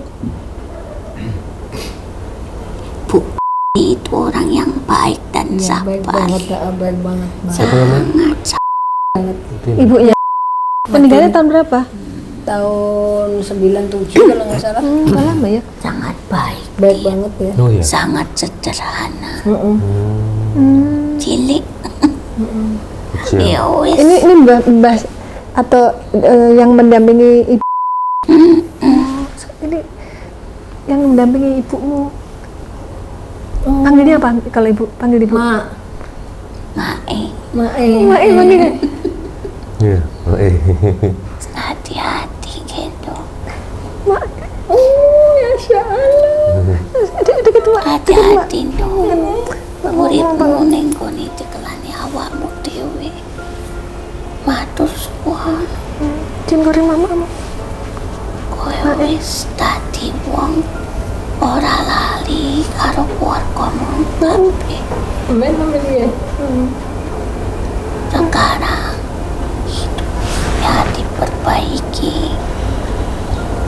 Bu itu orang yang baik dan sabar. baik banget. Sangat Ibunya? Meninggalnya tahun berapa? Tahun 97 kalau nggak salah. Udah lama ya? sangat baik, Baik banget ya. Oh iya. sangat sederhana, cilik. Kecil. Ya wis, Ini Mbah atau yang mendampingi Ibu? Ini yang mendampingi ibumu. Panggilnya apa kalau Ibu? Panggil Ibu? Mak, Mae, Mak, panggilnya. Iya. Oh, hati-hati gitu. Mak. Oh, Masya Allah. Deket Mak. Hati-hati dong. Uripmu ning kene cekelane awakmu dhewe. Matur suwun, Jin goreng mama. kowe wis dadi wong ora lali karo keluargamu kabeh. amin ya. Sekarang hidupnya diperbaiki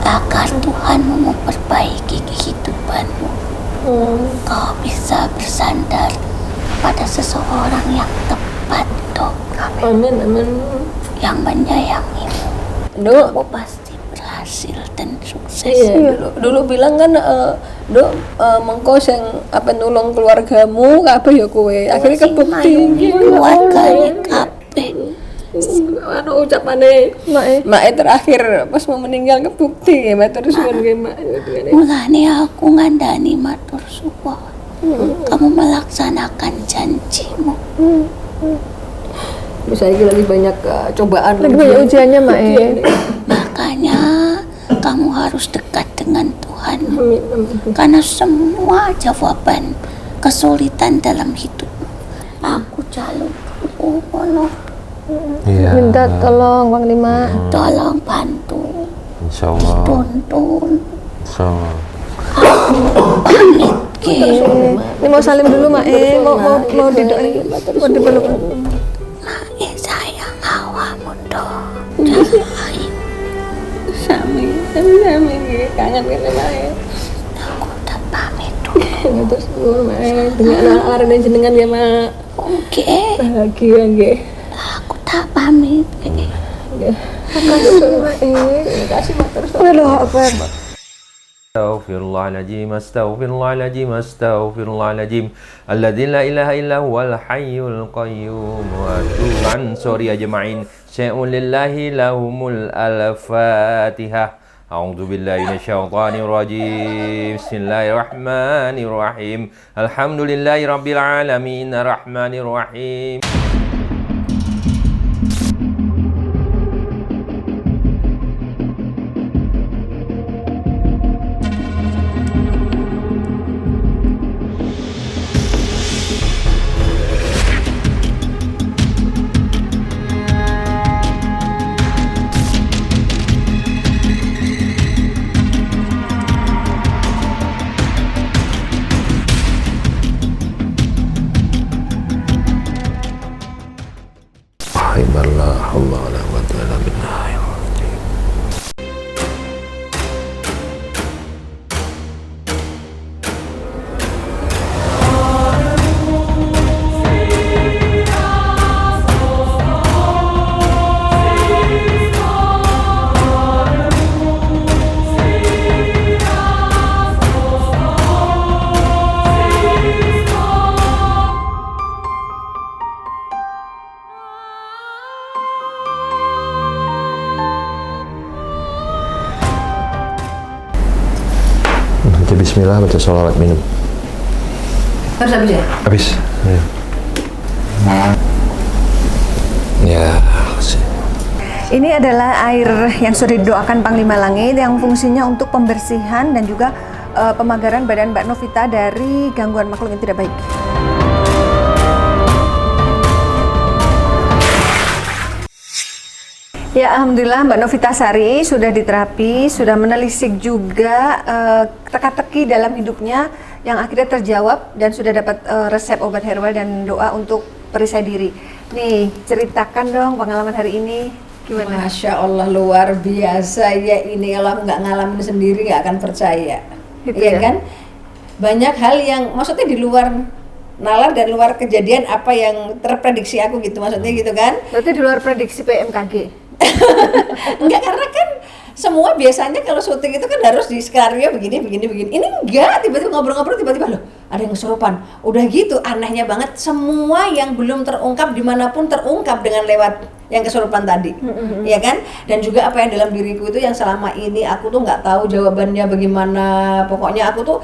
agar Tuhan memperbaiki kehidupanmu. Kau bisa bersandar pada seseorang yang tepat, Dok, Amin. yang menyayangimu. Dok, Kamu pasti berhasil dan sukses. iya, dulu bilang kan, Dok, mengko sing apa nulung keluargamu kabeh ya kowe. Akhirnya kebukti. Keluarganya kabeh. Anu ucapane Mak terakhir pas mau meninggal kebukti ya, matur suwun nggih Mak. Mulane aku ngandani matur suwun. Kamu melaksanakan janjimu. Bisa lagi banyak cobaan. Lagi banyak ujiannya Mak. Makanya kamu harus dekat dengan Tuhan. Karena semua jawaban kesulitan dalam hidup aku jaluk Allah. Iya. Minta tolong Bang Lima. Tolong bantu, Insya Allah. tuntun. Insya Allah. Ini mau salim dulu Mak. Mau didoain. Mau dipeluk. Sayang awakmu dong. Sami kangen kene Mak. Aku udah pamit dulu. Matur suwun Mak. Dengan arene jenengan ya Mak. Oke, Bahagia nggih. aku tak pamit. Terima kasih Mak. Waduh, Akbar. Astaghfirullahaladzim, astaghfirullahaladzim, astaghfirullahaladzim. Alladzi la ilaha illa huwal hayyul qayyum. Wa tu'an suri ajma'in. Syai'un lillahi lahumul al-Fatihah. A'udzu billahi minasyaitonir rajim. Bismillahirrahmanirrahim. Alhamdulillahi rabbil alamin, arrahmanir rahim. La haula wala quwwata illa billah. Bismillah, baca sholawat, minum. Harus habis ya? Habis. Ya. Ini adalah air yang sudah didoakan Panglima Langit yang fungsinya untuk pembersihan dan juga pemagaran badan Mbak Novita dari gangguan makhluk yang tidak baik. Ya, alhamdulillah Mbak Novita Sari sudah diterapi, sudah menelisik juga teka-teki dalam hidupnya yang akhirnya terjawab dan sudah dapat resep obat herbal dan doa untuk perisai diri. Nih, ceritakan dong pengalaman hari ini gimana? Masya Allah, luar biasa ya ini. Kalau nggak ngalamin sendiri nggak akan percaya. Gitu Iya ya? kan? Banyak hal yang maksudnya di luar nalar dan luar kejadian apa yang terprediksi aku gitu, maksudnya gitu kan. Berarti di luar prediksi PMKG. Enggak, karena kan semua biasanya kalau syuting itu kan harus di skenario begini. Ini enggak, tiba-tiba ngobrol-ngobrol tiba-tiba loh ada yang kesurupan. Udah gitu, anehnya banget, semua yang belum terungkap dimanapun terungkap dengan lewat yang kesurupan tadi, ya kan? Dan juga apa yang dalam diriku itu yang selama ini aku tuh nggak tahu jawabannya bagaimana. Pokoknya aku tuh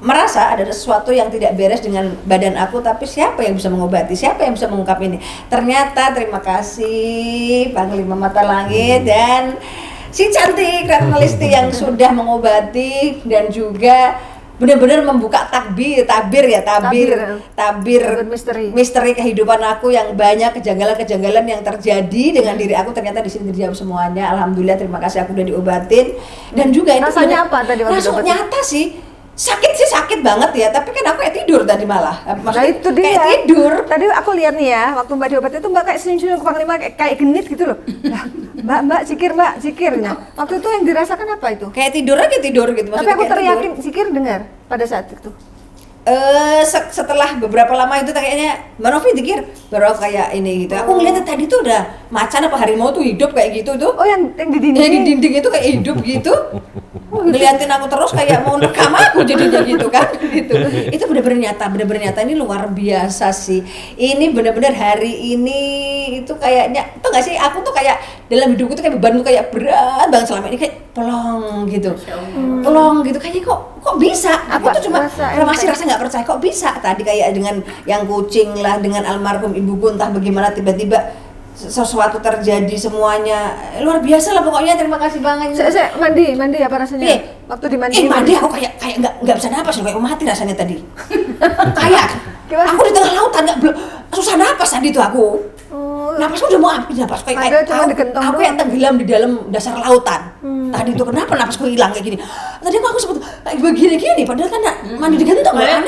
merasa ada sesuatu yang tidak beres dengan badan aku, tapi siapa yang bisa mengobati, siapa yang bisa mengungkap ini? Ternyata terima kasih Panglima Mata Langit dan si cantik Ratna Listi yang sudah mengobati dan juga benar-benar membuka tabir misteri kehidupan aku yang banyak kejanggalan-kejanggalan yang terjadi dengan diri aku, ternyata di sini terjawab semuanya. Alhamdulillah, terima kasih, aku udah diobatin. Dan juga itu rasanya apa tadi waktu langsung diobatin? nyata sih. Sakit banget ya, tapi kan aku kayak tidur tadi malah. Nah itu dia. Kayak tidur. Tadi aku lihat nih ya, waktu Mbak diobatin itu Mbak kayak senyum-senyum ke Panglima kayak genit gitu loh. Lah, Mbak zikir. Nah, waktu itu yang dirasakan apa itu? Kayak tidur gitu. Tapi aku teriakin zikir dengar pada saat itu. Setelah beberapa lama itu kayaknya Mbak Novi dikir baru kayak ini gitu. Aku ngeliatnya tadi tuh udah macan apa harimau tuh hidup kayak gitu tuh. Oh yang di dinding. Yang di dinding itu kayak hidup gitu. Ngeliatin aku terus kayak mau nekam aku jadinya gitu kan gitu. Itu bener-bener nyata ini luar biasa sih. Ini bener-bener hari ini itu kayaknya tuh nggak sih, aku tuh kayak dalam hidupku tuh kayak beban tuh kayak berat banget selama ini, kayak pelong gitu. Pelong gitu kayaknya kok bisa. Aku tuh cuma masih rasa nggak percaya kok bisa tadi kayak dengan yang kucing lah, dengan almarhum ibuku entah bagaimana tiba-tiba sesuatu terjadi semuanya luar biasa lah pokoknya. Terima kasih banget. Saya mandi apa rasanya? Waktu dimandi. Mandi aku kayak nggak bisa napas, kayak mau mati rasanya tadi. Kayak aku di tengah lautan susah napas tadi tuh aku. Napasku udah mau habis, napas kayak aku kayak tenggelam di dalam dasar lautan. Tadi tuh kenapa napasku hilang kayak gini? Tadi aku sebut kayak begini padahal kan mandi di gentong kan.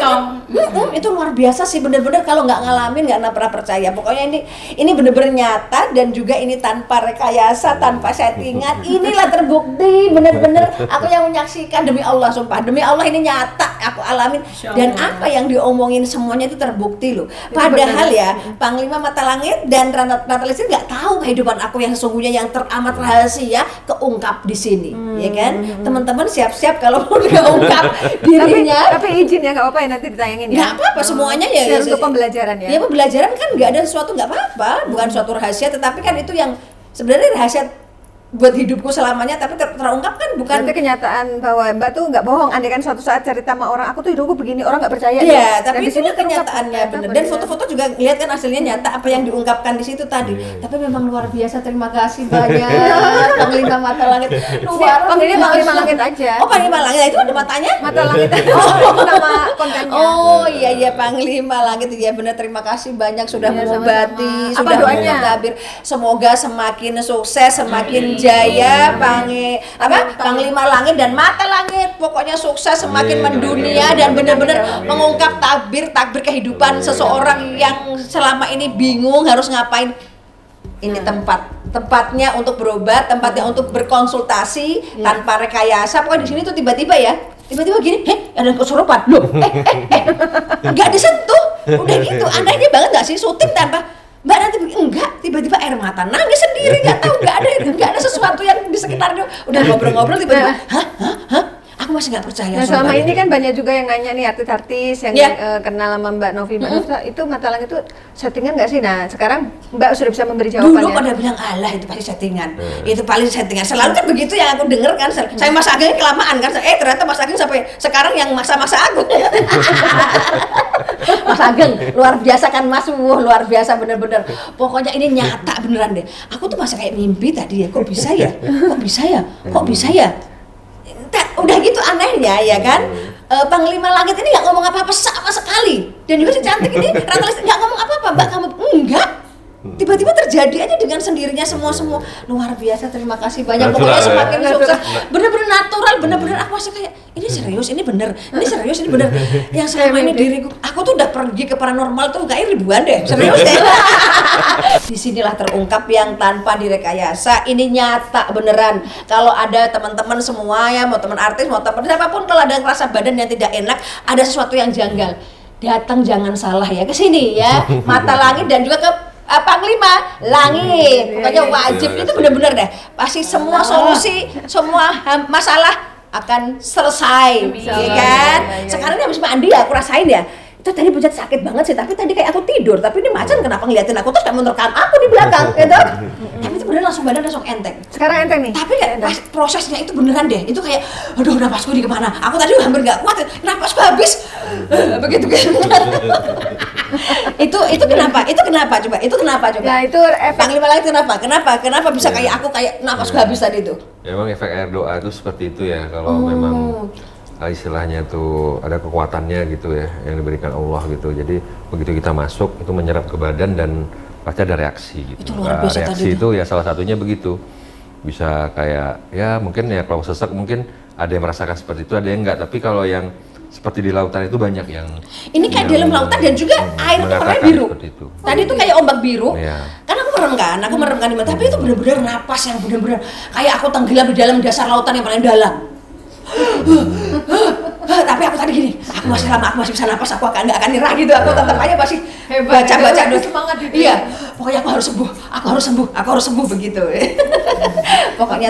Itu luar biasa sih, bener-bener kalau nggak ngalamin nggak pernah percaya. Pokoknya ini bener-bener nyata dan juga ini tanpa rekayasa, tanpa settingan. Inilah terbukti bener-bener aku yang menyaksikan, demi Allah, sumpah demi Allah ini nyata aku alamin. Dan apa yang diomongin semuanya itu terbukti loh. Padahal ya Panglima Mata Langit dan Ratna Natalis ini nggak tahu kehidupan aku yang sesungguhnya yang teramat rahasia keungkap di sini, ya kan? Teman-teman siap-siap kalau mau diungkap dirinya. Tapi izin ya, nggak apa-apa ya nanti ditayangin ya. Nggak apa-apa, semuanya ya. Share untuk pembelajaran ya. Ya pembelajaran kan nggak ada sesuatu nggak apa-apa, bukan suatu rahasia, tetapi kan itu yang sebenarnya rahasia buat hidupku selamanya, tapi terungkap kan bukan. Berarti kenyataan bahwa Mbak tuh nggak bohong, andai kan suatu saat cerita sama orang, aku tuh hidupku begini, orang nggak percaya. Iya, Dan tapi di itu sini kenyataannya benar. Dan foto-foto juga lihat kan hasilnya nyata apa yang diungkapkan di situ tadi. Tapi memang luar biasa, terima kasih banyak Panglima Mata Langit. Luar Panglima biasa. Langit aja. Oh, Panglima Langit itu ada matanya? Mata Langit. Oh, nama kontennya. Oh iya Panglima Langit, ya benar, terima kasih banyak sudah Iya, mengobati, sama-sama. sudah Apa doanya? mengtabir. Semoga semakin sukses, semakin jaya, Panglima Langit dan Mata Langit. Pokoknya sukses, semakin mendunia dan benar-benar mengungkap takbir kehidupan seseorang yang selama ini bingung harus ngapain. Ini tempatnya untuk berobat, tempatnya untuk berkonsultasi tanpa rekayasa. Pokoknya di sini tuh tiba-tiba gini, ada kesurupan, loh, nggak disentuh, udah gitu, anehnya banget nggak sih, syuting tanpa Mbak nanti enggak, tiba-tiba air mata nangis sendiri, nggak tahu, nggak ada sesuatu yang di sekitarnya, udah ngobrol-ngobrol tiba-tiba, hah? Aku masih nggak percaya. Nah selama ini kan banyak juga yang nanya nih artis-artis yang kenal sama Mbak Novi, Mbak Novi itu Mata Langit itu settingan nggak sih? Nah sekarang Mbak sudah bisa memberi jawaban. Dulu pada bilang alah itu pasti settingan, itu paling settingan. Selalu kan begitu yang aku denger kan. Saya Mas Ageng kelamaan kan. Ternyata Mas Ageng sampai sekarang yang masa-masa aku. Mas Ageng luar biasa kan Mas, luar biasa bener-bener. Pokoknya ini nyata beneran deh. Aku tuh masih kayak mimpi tadi ya. Kok bisa ya? Udah gitu anehnya ya kan. Panglima Langit ini nggak ngomong apa-apa sama sekali, dan juga si cantik ini Natalis nggak ngomong apa-apa. Mbak kamu enggak, tiba-tiba terjadi aja dengan sendirinya semua luar biasa. Terima kasih banyak, pokoknya semakin sukses, bener-bener natural, bener-bener aku masih kayak ini serius, ini bener, yang selama ini diriku, aku tuh udah pergi ke paranormal tuh kayak ribuan deh, serius deh. Disinilah terungkap yang tanpa direkayasa, ini nyata beneran. Kalau ada teman-teman semua ya, mau teman artis, mau teman siapapun, kalau ada rasa badan yang tidak enak, ada sesuatu yang janggal, datang jangan salah ya ke sini ya, Mata Langit dan juga ke Panglima Langit. Pokoknya wajib, itu bener-bener deh, pasti semua solusi, semua masalah akan selesai, ya kan? Sekarang ini habis mandi ya, aku rasain ya. Itu tadi pucat sakit banget sih, tapi tadi kayak aku tidur, tapi ini macan kenapa ngeliatin aku terus kayak menerkam aku di belakang, gitu. Tapi itu beneran langsung badan langsung enteng. Sekarang enteng nih. Tapi kayak prosesnya itu beneran deh, itu kayak, aduh napasku di kemana? Aku tadi hampir nggak kuat, napasku habis, begitu kan? itu kenapa coba? Nah itu Panglima Langit kenapa bisa kayak aku kayak napasku habis tadi itu? Ya, memang efek air doa itu seperti itu ya, kalau memang istilahnya tuh ada kekuatannya gitu ya yang diberikan Allah gitu. Jadi begitu kita masuk itu menyerap ke badan dan pasti ada reaksi gitu. Itu luar biasa reaksi tadi itu ya salah satunya begitu. Bisa kayak ya mungkin ya kalau sesak mungkin ada yang merasakan seperti itu, ada yang enggak. Tapi kalau yang seperti di lautan itu banyak yang ini kayak dalam lautan dan juga air tuh warnanya biru. Itu. Tadi tuh kayak ombak biru. Iya. Kan aku merem kan di mata, tapi itu benar-benar napas yang benar-benar kayak aku tenggelam di dalam dasar lautan yang paling dalam. Tapi aku tadi gini, aku masih lama, aku masih bisa napas, aku nggak akan nyerah gitu, aku tetap aja masih baca dulu. Semangat gitu. Iya, pokoknya aku harus sembuh begitu. Pokoknya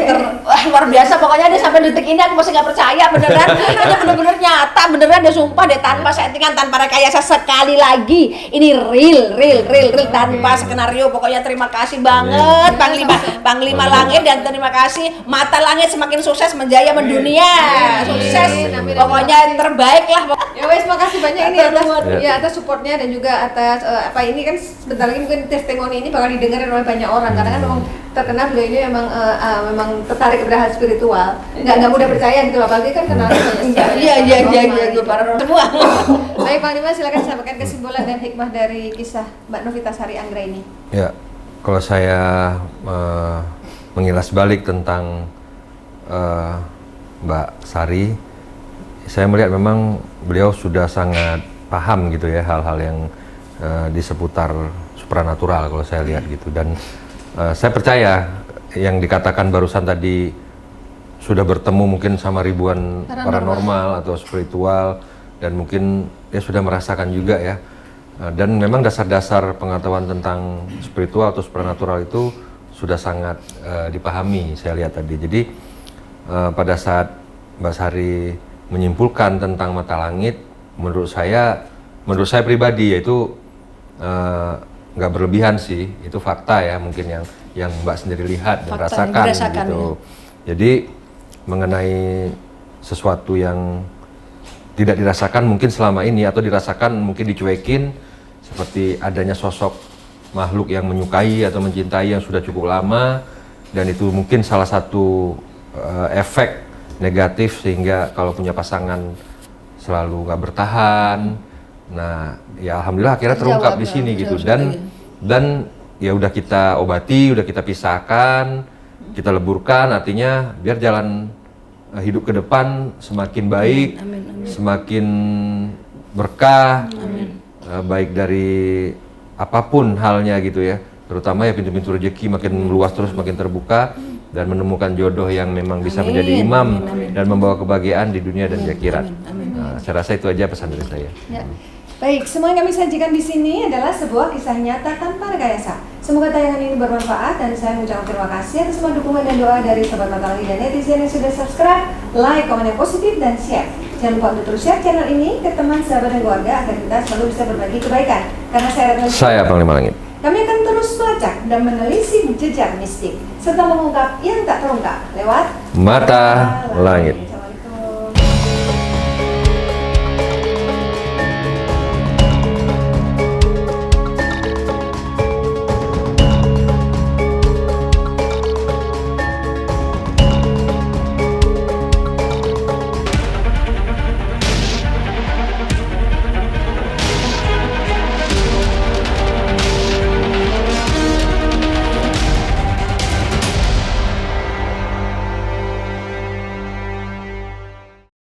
luar biasa, pokoknya dia sampai detik ini aku masih nggak percaya beneran, itu bener-bener nyata, beneran dia sumpah deh, tanpa settingan, tanpa rekayasa. Sekali lagi, ini real tanpa skenario. Pokoknya terima kasih banget Panglima Langit, dan terima kasih Mata Langit, semakin sukses menjaya mendunia, sukses. Pokoknya yang terbaik lah. Ya wes, makasih banyak ini atas supportnya dan juga atas ini kan sebentar lagi mungkin testimoni ini bakal didengarin oleh banyak orang, karena kan memang terkenal beliau ini memang tertarik kepada hal spiritual, nggak mudah percaya gitu, apalagi kan kenalnya Iya, para semua. Baik Panglima, silakan sampaikan kesimpulan dan hikmah dari kisah Mbak Novitasari Anggra ini. Ya, kalau saya mengilas balik tentang Mbak Sari, saya melihat memang beliau sudah sangat paham gitu ya hal-hal yang di seputar supranatural kalau saya lihat gitu. Dan saya percaya yang dikatakan barusan tadi, sudah bertemu mungkin sama ribuan paranormal atau spiritual, dan mungkin dia sudah merasakan juga ya Dan memang dasar-dasar pengetahuan tentang spiritual atau supernatural itu sudah sangat dipahami, saya lihat tadi. Jadi pada saat Mbak Sari menyimpulkan tentang mata langit, menurut saya pribadi yaitu nggak berlebihan sih, itu fakta ya, mungkin yang Mbak sendiri lihat dan Fakta yang rasakan dirasakan, gitu. ya. Jadi mengenai sesuatu yang tidak dirasakan mungkin selama ini, atau dirasakan mungkin dicuekin, seperti adanya sosok makhluk yang menyukai atau mencintai yang sudah cukup lama, dan itu mungkin salah satu efek negatif sehingga kalau punya pasangan selalu nggak bertahan. Nah, ya alhamdulillah akhirnya terungkap di sini gitu, dan ya udah kita obati, udah kita pisahkan, kita leburkan, artinya biar jalan hidup ke depan semakin baik, semakin berkah, baik dari apapun halnya gitu ya, terutama ya pintu-pintu rezeki makin luas terus, makin terbuka, dan menemukan jodoh yang memang bisa menjadi imam dan membawa kebahagiaan di dunia dan di akhirat. Nah, saya rasa itu aja pesan dari saya. Ya. Baik, semua yang kami sajikan di sini adalah sebuah kisah nyata tanpa rekayasa. Semoga tayangan ini bermanfaat, dan saya mengucapkan terima kasih atas semua dukungan dan doa dari Sobat Mata Langit dan netizen yang sudah subscribe, like, komen yang positif, dan share. Jangan lupa untuk terus share channel ini ke teman, sahabat, dan keluarga agar kita selalu bisa berbagi kebaikan. Karena saya Panglima Langit. kami akan terus melacak dan menelisik jejak mistik serta mengungkap yang tak terungkap lewat Mata Langit.